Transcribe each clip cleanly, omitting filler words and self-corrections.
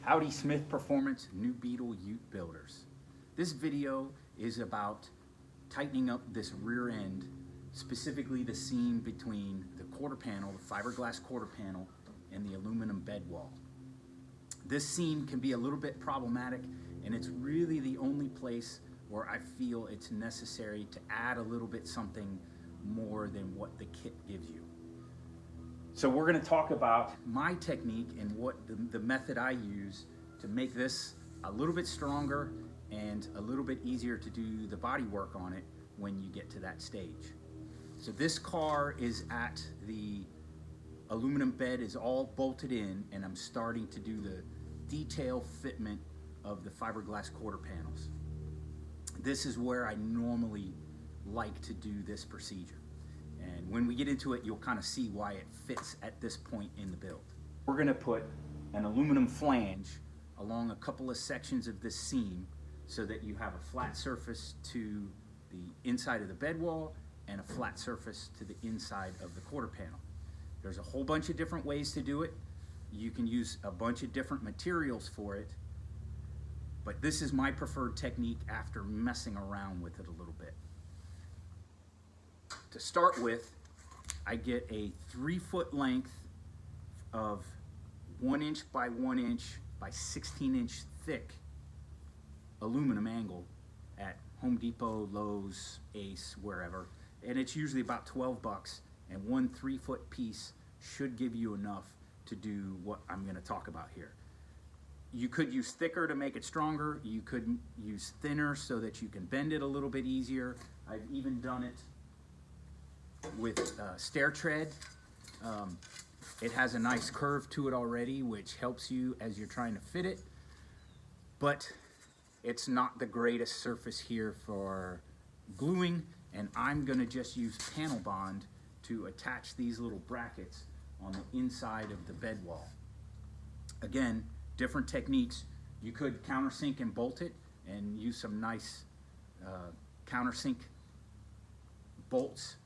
Howdy Smyth Performance New Beetle Ute Builders. This video is about tightening up this rear end, specifically the seam between the quarter panel, the fiberglass quarter panel, and the aluminum bed wall. This seam can be a little bit problematic, and it's really the only place where I feel it's necessary to add a little bit something more than what the kit gives you. So we're going to talk about my technique and what the method I use to make this a little bit stronger and a little bit easier to do the body work on it when you get to that stage. So this car is at the aluminum bed is all bolted in, and I'm starting to do the detail fitment of the fiberglass quarter panels. This is where I normally like to do this procedure. And when we get into it, you'll kind of see why it fits at this point in the build. We're going to put an aluminum flange along a couple of sections of this seam so that you have a flat surface to the inside of the bed wall and a flat surface to the inside of the quarter panel. There's a whole bunch of different ways to do it. You can use a bunch of different materials for it, but this is my preferred technique after messing around with it a little bit. To start with, I get a 3-foot length of 1 inch by 1 inch by 16 inch thick aluminum angle at Home Depot, Lowe's, Ace, wherever. And it's usually about 12 bucks, and one 3-foot piece should give you enough to do what I'm going to talk about here. You could use thicker to make it stronger. You could use thinner so that you can bend it a little bit easier. I've even done it with stair tread. It has a nice curve to it already, which helps you as you're trying to fit it, but it's not the greatest surface here for gluing, and I'm going to just use panel bond to attach these little brackets on the inside of the bed wall. Again, different techniques. You could countersink and bolt it and use some nice countersink bolts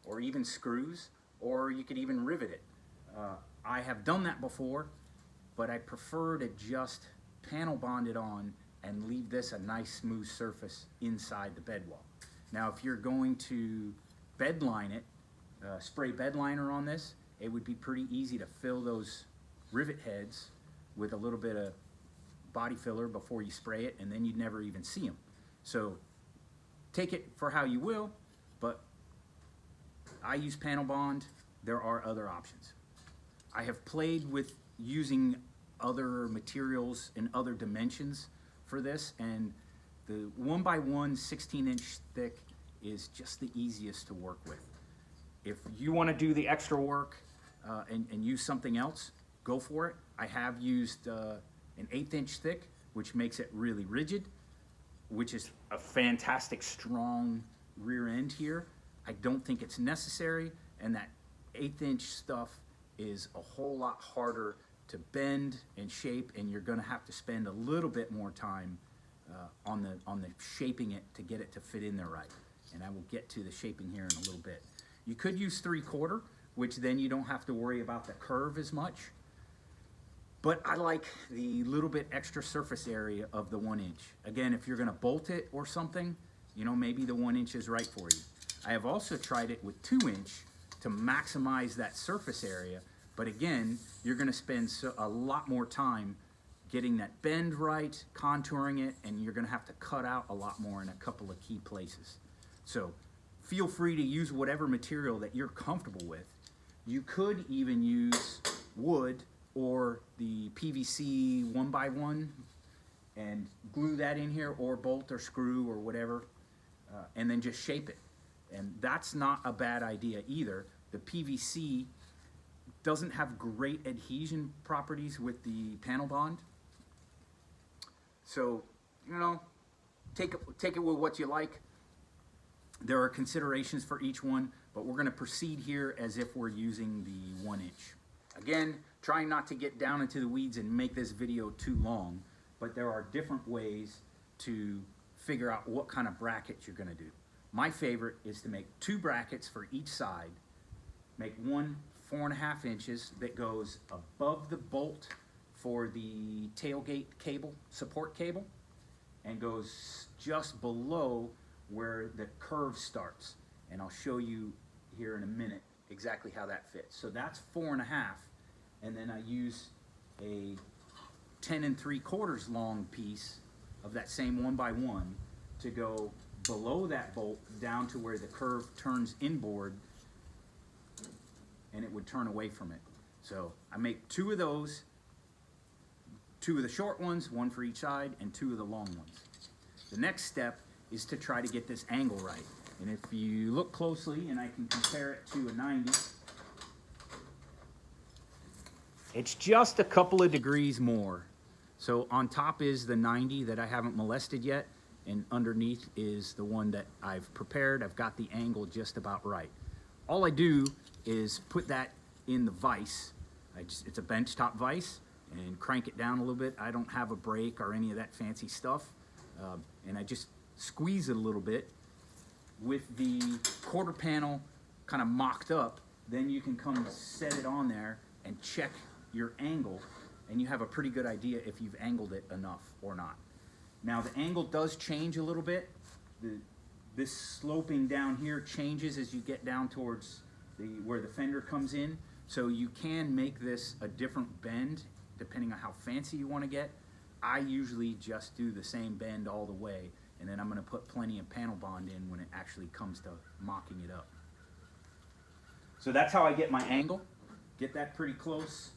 or even screws, or you could even rivet it. I have done that before, but I prefer to just panel bond it on and leave this a nice smooth surface inside the bed wall. Now, if you're going to bed line it, spray bed liner on this, it would be pretty easy to fill those rivet heads with a little bit of body filler before you spray it, and then you'd never even see them. So take it for how you will, but I use panel bond. There are other options. I have played with using other materials and other dimensions for this, and the 1x1 16 inch thick is just the easiest to work with. If you want to do the extra work and use something else, go for it. I have used an 1/8 inch thick, which makes it really rigid, which is a fantastic strong rear end here. I don't think it's necessary, and that 1/8 inch stuff is a whole lot harder to bend and shape, and you're going to have to spend a little bit more time on the shaping it to get it to fit in there right. And I will get to the shaping here in a little bit. You could use 3/4, which then you don't have to worry about the curve as much. But I like the little bit extra surface area of the 1 inch. Again, if you're going to bolt it or something, you know, maybe the 1 inch is right for you. I have also tried it with 2 inch to maximize that surface area, but again, you're going to spend a lot more time getting that bend right, contouring it, and you're going to have to cut out a lot more in a couple of key places. So feel free to use whatever material that you're comfortable with. You could even use wood or the PVC 1x1 and glue that in here, or bolt or screw or whatever, and then just shape it. And that's not a bad idea either. The PVC doesn't have great adhesion properties with the panel bond. So, you know, take it with what you like. There are considerations for each one, but we're going to proceed here as if we're using the 1 inch. Again, trying not to get down into the weeds and make this video too long, but there are different ways to figure out what kind of brackets you're going to do. My favorite is to make 2 brackets for each side, make one 4.5 inches that goes above the bolt for the tailgate cable, support cable, and goes just below where the curve starts. And I'll show you here in a minute exactly how that fits. So that's 4.5, and then I use a 10 3/4 long piece of that same 1x1 to go below that bolt down to where the curve turns inboard, and it would turn away from it. So I make 2 of those, 2 of the short ones, 1 for each side, and 2 of the long ones. The next step is to try to get this angle right. And if you look closely, and I can compare it to a 90, it's just a couple of degrees more. So on top is the 90 that I haven't molested yet, and underneath is the one that I've prepared. I've got the angle just about right. All I do is put that in the vise. It's a benchtop vise, and crank it down a little bit. I don't have a brake or any of that fancy stuff. And I just squeeze it a little bit. With the quarter panel kind of mocked up, then you can come set it on there and check your angle, and you have a pretty good idea if you've angled it enough or not. Now the angle does change a little bit. This sloping down here changes as you get down towards where the fender comes in, so you can make this a different bend depending on how fancy you want to get. I usually just do the same bend all the way, and then I'm going to put plenty of panel bond in when it actually comes to mocking it up. So that's how I get my angle. Get that pretty close.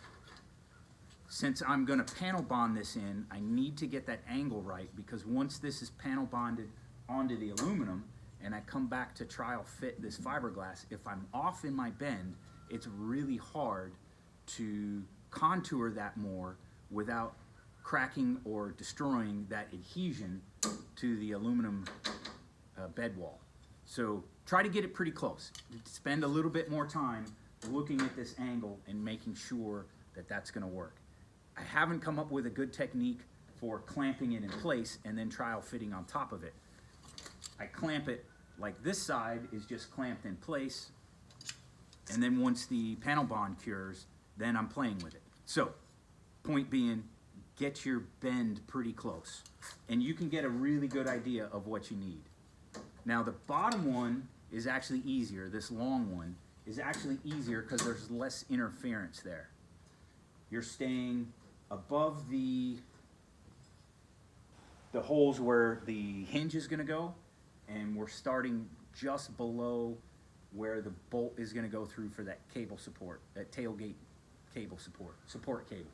Since I'm going to panel bond this in, I need to get that angle right, because once this is panel bonded onto the aluminum and I come back to trial fit this fiberglass, if I'm off in my bend, it's really hard to contour that more without cracking or destroying that adhesion to the aluminum bed wall. So try to get it pretty close. Spend a little bit more time looking at this angle and making sure that that's going to work. I haven't come up with a good technique for clamping it in place and then trial fitting on top of it. I clamp it like this side is just clamped in place, and then once the panel bond cures, then I'm playing with it. So, point being, get your bend pretty close, and you can get a really good idea of what you need. Now the bottom one is actually easier. This long one is actually easier because there's less interference there. You're staying above the holes where the hinge is going to go, and we're starting just below where the bolt is going to go through for that cable support, that tailgate cable support cable.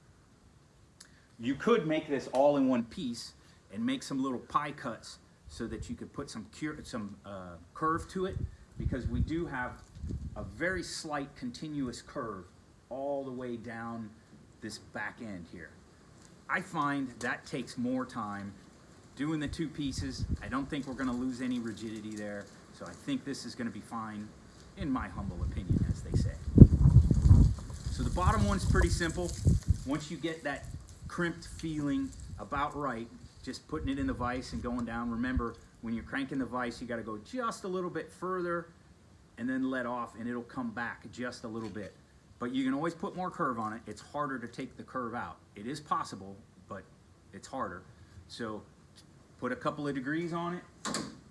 You could make this all in one piece and make some little pie cuts so that you could put some curve to it, because we do have a very slight continuous curve all the way down this back end here. I find that takes more time doing the 2 pieces. I don't think we're going to lose any rigidity there, so I think this is going to be fine, in my humble opinion, as they say. So the bottom one's pretty simple. Once you get that crimped feeling about right, just putting it in the vise and going down. Remember, when you're cranking the vise, you got to go just a little bit further and then let off, and it'll come back just a little bit. But you can always put more curve on it. It's harder to take the curve out. It is possible, but it's harder. So put a couple of degrees on it,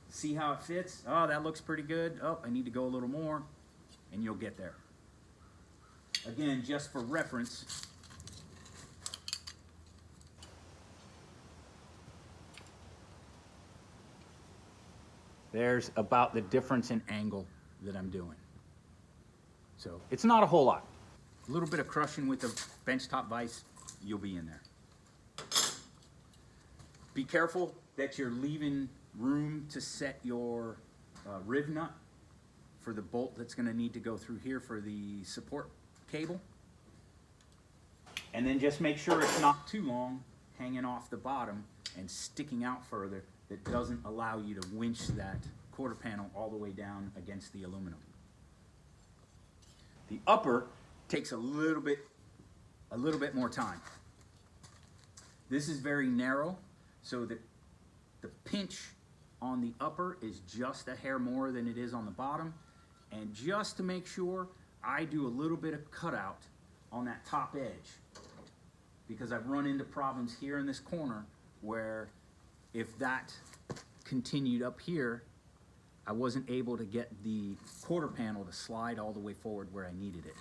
see how it fits. Oh, that looks pretty good. Oh, I need to go a little more, and you'll get there. Again, just for reference, there's about the difference in angle that I'm doing. So it's not a whole lot. A little bit of crushing with the benchtop vise, you'll be in there. Be careful that you're leaving room to set your riv nut for the bolt that's going to need to go through here for the support cable. And then just make sure it's not too long, hanging off the bottom and sticking out further, that doesn't allow you to winch that quarter panel all the way down against the aluminum. The upper takes a little bit more time. This is very narrow, so that the pinch on the upper is just a hair more than it is on the bottom. And just to make sure, I do a little bit of cutout on that top edge. because I've run into problems here in this corner where if that continued up here, I wasn't able to get the quarter panel to slide all the way forward where I needed it.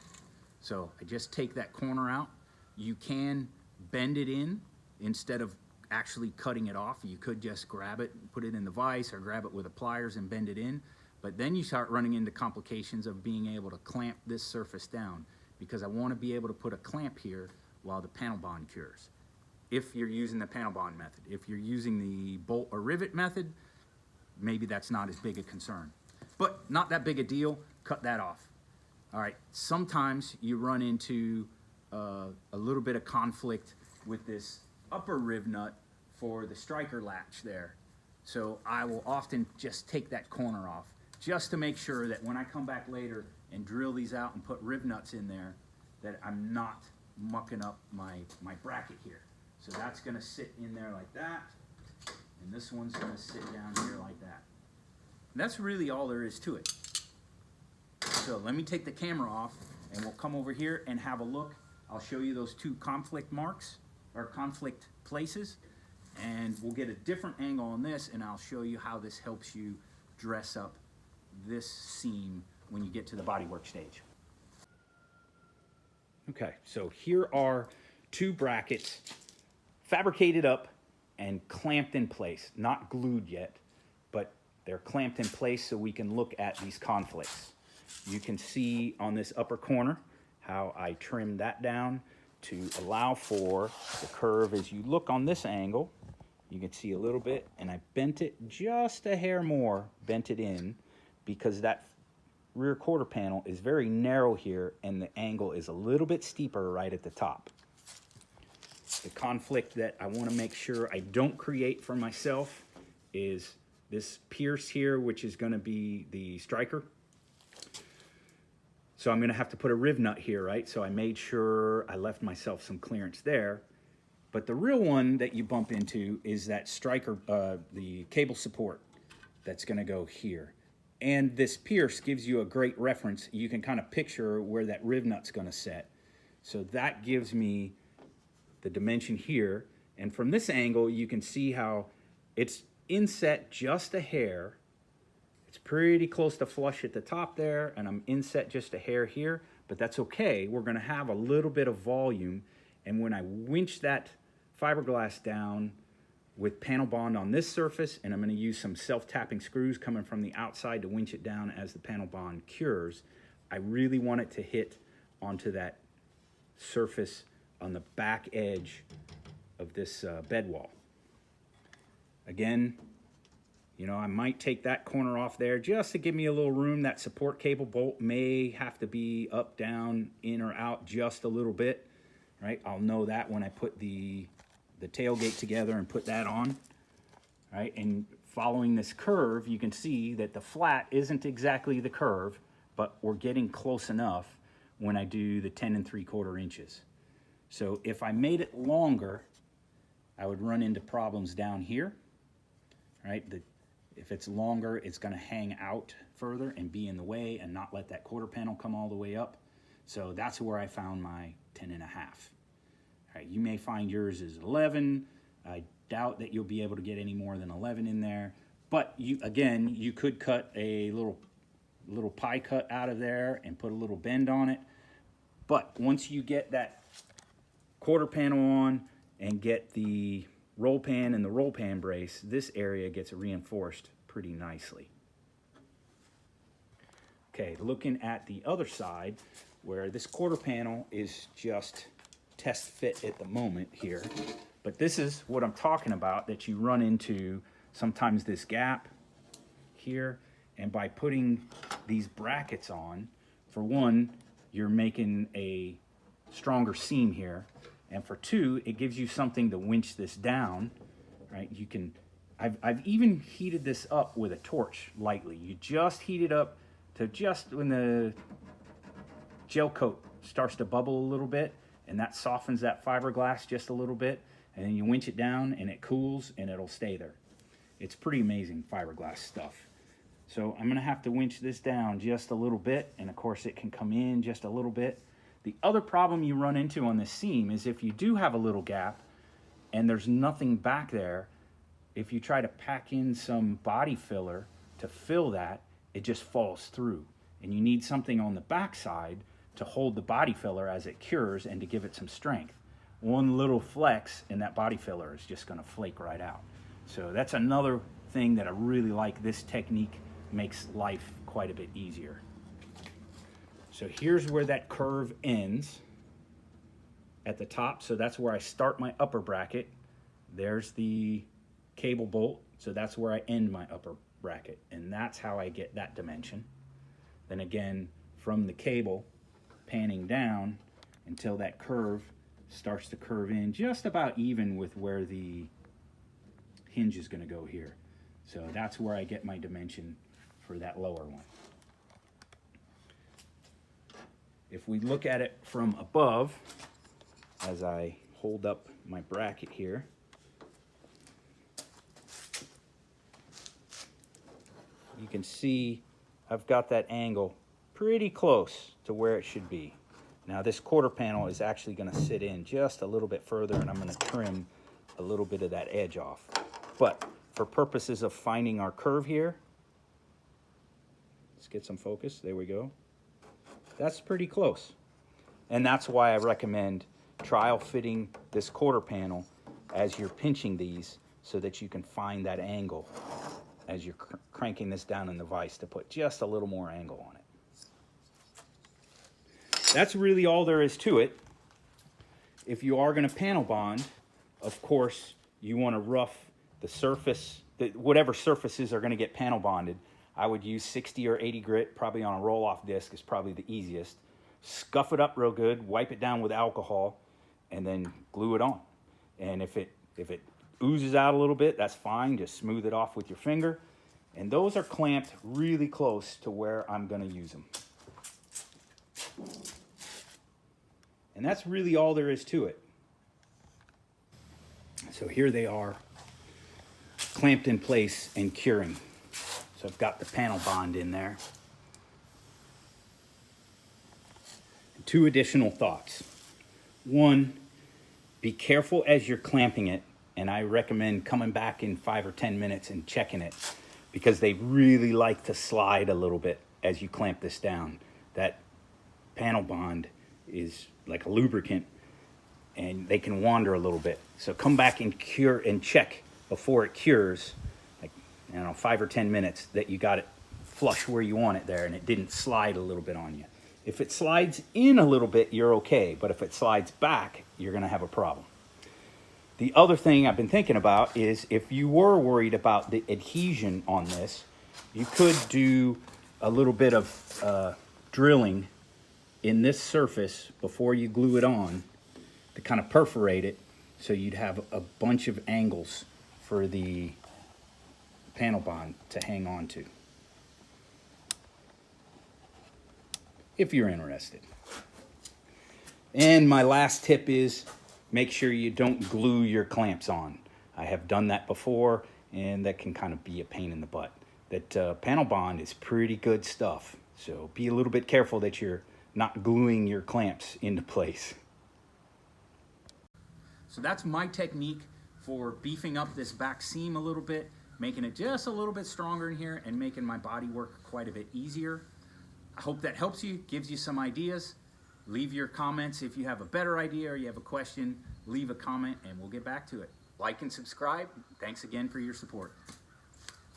So I just take that corner out. You can bend it in instead of actually cutting it off. You could just grab it, put it in the vise, or grab it with the pliers and bend it in. But then you start running into complications of being able to clamp this surface down, because I want to be able to put a clamp here while the panel bond cures. If you're using the panel bond method. If you're using the bolt or rivet method, maybe that's not as big a concern. But not that big a deal, cut that off. All right, sometimes you run into a little bit of conflict with this upper riv nut for the striker latch there. So I will often just take that corner off, just to make sure that when I come back later and drill these out and put riv nuts in there, that I'm not mucking up my bracket here. So that's gonna sit in there like that, and this one's gonna sit down here like that. And that's really all there is to it. So let me take the camera off and we'll come over here and have a look. I'll show you those two conflict marks, or conflict places, and we'll get a different angle on this, and I'll show you how this helps you dress up this seam when you get to the bodywork stage. Okay, so here are two brackets fabricated up and clamped in place, not glued yet, but they're clamped in place so we can look at these conflicts. You can see on this upper corner how I trimmed that down to allow for the curve. As you look on this angle, you can see a little bit, and I bent it just a hair more, bent it in, because that rear quarter panel is very narrow here and the angle is a little bit steeper right at the top. The conflict that I want to make sure I don't create for myself is this pierce here, which is going to be the striker. So I'm going to have to put a riv nut here, right? So I made sure I left myself some clearance there. But the real one that you bump into is that striker, the cable support that's going to go here. And this pierce gives you a great reference. You can kind of picture where that riv nut's going to set. So that gives me the dimension here. And from this angle, you can see how it's inset just a hair. It's pretty close to flush at the top there, and I'm inset just a hair here, but that's okay. We're going to have a little bit of volume, and when I winch that fiberglass down with panel bond on this surface, and I'm going to use some self-tapping screws coming from the outside to winch it down as the panel bond cures, I really want it to hit onto that surface on the back edge of this bed wall. Again, you know, I might take that corner off there just to give me a little room. That support cable bolt may have to be up, down, in, or out just a little bit, right? I'll know that when I put the tailgate together and put that on, right? And following this curve, you can see that the flat isn't exactly the curve, but we're getting close enough when I do the 10 3/4 inches. So if I made it longer, I would run into problems down here, right? If it's longer, it's going to hang out further and be in the way and not let that quarter panel come all the way up. So that's where I found my 10 1/2. All right, you may find yours is 11. I doubt that you'll be able to get any more than 11 in there. But you could cut a little pie cut out of there and put a little bend on it. But once you get that quarter panel on and get the roll pan and the roll pan brace, this area gets reinforced pretty nicely. Okay, looking at the other side where this quarter panel is just test fit at the moment here, but this is what I'm talking about, that you run into sometimes this gap here, and by putting these brackets on, for one, you're making a stronger seam here, and for two, it gives you something to winch this down, right? You can, I've even heated this up with a torch lightly. You just heat it up to just when the gel coat starts to bubble a little bit, and that softens that fiberglass just a little bit, and then you winch it down and it cools and it'll stay there. It's pretty amazing fiberglass stuff. So I'm gonna have to winch this down just a little bit, and of course it can come in just a little bit. The other problem you run into on this seam is if you do have a little gap and there's nothing back there, if you try to pack in some body filler to fill that, it just falls through. And you need something on the back side to hold the body filler as it cures and to give it some strength. One little flex and that body filler is just gonna flake right out. So that's another thing that I really like. This technique makes life quite a bit easier. So here's where that curve ends at the top. So that's where I start my upper bracket. There's the cable bolt. So that's where I end my upper bracket. And that's how I get that dimension. Then again, from the cable, panning down until that curve starts to curve in just about even with where the hinge is going to go here. So that's where I get my dimension for that lower one. If we look at it from above, as I hold up my bracket here, you can see I've got that angle pretty close to where it should be. Now this quarter panel is actually going to sit in just a little bit further, and I'm going to trim a little bit of that edge off. But for purposes of finding our curve here, let's get some focus. There we go. That's pretty close. And that's why I recommend trial fitting this quarter panel as you're pinching these so that you can find that angle as you're cranking this down in the vise to put just a little more angle on it. That's really all there is to it. If you are going to panel bond, of course, you want to rough the surface, whatever surfaces are going to get panel bonded. I would use 60 or 80 grit, probably on a roll-off disc is probably the easiest. Scuff it up real good, wipe it down with alcohol, and then glue it on. And if it oozes out a little bit, that's fine. Just smooth it off with your finger. And those are clamped really close to where I'm going to use them. And that's really all there is to it. So here they are, clamped in place and curing. So I've got the panel bond in there. Two additional thoughts. One, be careful as you're clamping it, and I recommend coming back in 5 or 10 minutes and checking it, because they really like to slide a little bit as you clamp this down. That panel bond is like a lubricant, and they can wander a little bit. So come back and cure and check before it cures, like, I don't know, 5 or 10 minutes, that you got it flush where you want it there and it didn't slide a little bit on you. If it slides in a little bit, you're okay, but if it slides back, you're gonna have a problem. The other thing I've been thinking about is if you were worried about the adhesion on this, you could do a little bit of drilling in this surface before you glue it on to kind of perforate it, so you'd have a bunch of angles for the panel bond to hang on to, if you're interested. And my last tip is make sure you don't glue your clamps on. I have done that before, and that can kind of be a pain in the butt. That panel bond is pretty good stuff, so be a little bit careful that you're not gluing your clamps into place. So that's my technique for beefing up this back seam a little bit, making it just a little bit stronger in here, and making my body work quite a bit easier. I hope that helps you, gives you some ideas. Leave your comments if you have a better idea or you have a question. Leave a comment and we'll get back to it. Like and subscribe. Thanks again for your support.